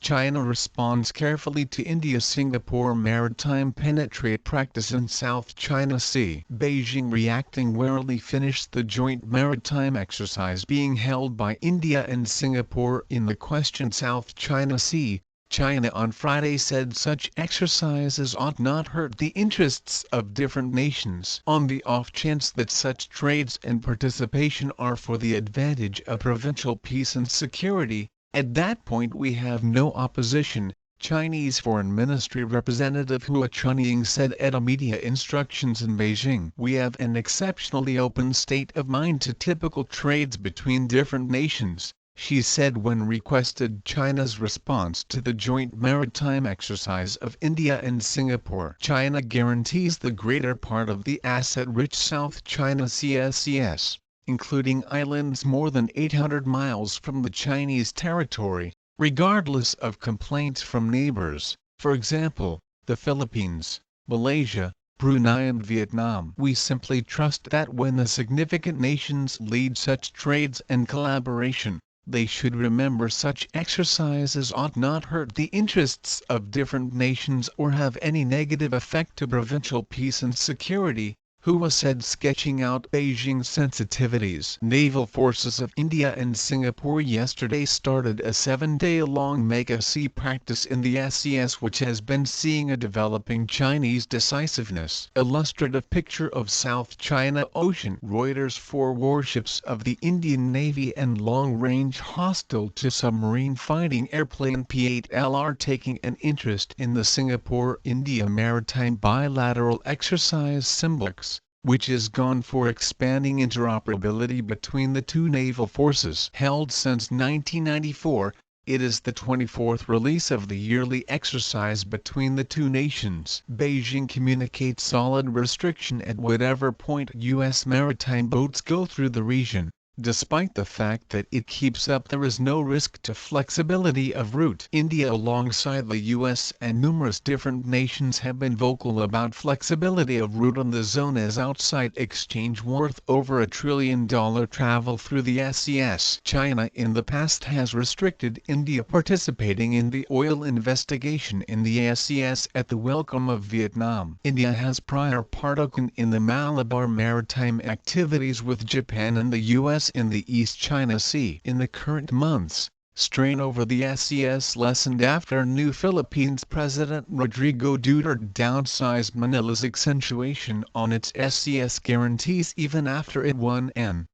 China responds carefully to India-Singapore maritime penetrate practice in South China Sea. Beijing reacting warily finished the joint maritime exercise being held by India and Singapore in the questioned South China Sea. China on Friday said such exercises ought not hurt the interests of different nations. On the off chance that such trades and participation are for the advantage of provincial peace and security, at that point we have no opposition, Chinese Foreign Ministry representative Hua Chunying said at a media instructions in Beijing. We have an exceptionally open state of mind to typical trades between different nations, she said when requested China's response to the joint maritime exercise of India and Singapore. China guarantees the greater part of the asset-rich South China Sea SES, including islands more than 800 miles from the Chinese territory, regardless of complaints from neighbors, for example, the Philippines, Malaysia, Brunei and Vietnam. We simply trust that when the significant nations lead such trades and collaboration, they should remember such exercises ought not hurt the interests of different nations or have any negative effect to provincial peace and security, Hua said, sketching out Beijing's sensitivities. Naval forces of India and Singapore yesterday started a 7-day-long mega sea practice in the SES, which has been seeing a developing Chinese decisiveness. Illustrative picture of South China Ocean. Reuters. 4 warships of the Indian Navy and long-range hostile-to-submarine fighting airplane P-8L are taking an interest in the Singapore-India maritime bilateral exercise Simbox, which is gone for expanding interoperability between the two naval forces. Held since 1994, it is the 24th release of the yearly exercise between the two nations. Beijing communicates solid restriction at whatever point U.S. maritime boats go through the region. Despite the fact that it keeps up, there is no risk to flexibility of route. India alongside the US and numerous different nations have been vocal about flexibility of route on the zone as outside exchange worth over $1 trillion travel through the SES. China in the past has restricted India participating in the oil investigation in the SES at the welcome of Vietnam. India has prior partaken in the Malabar maritime activities with Japan and the US in the East China Sea. In the current months, strain over the SES lessened after new Philippines President Rodrigo Duterte downsized Manila's accentuation on its SES guarantees even after it won an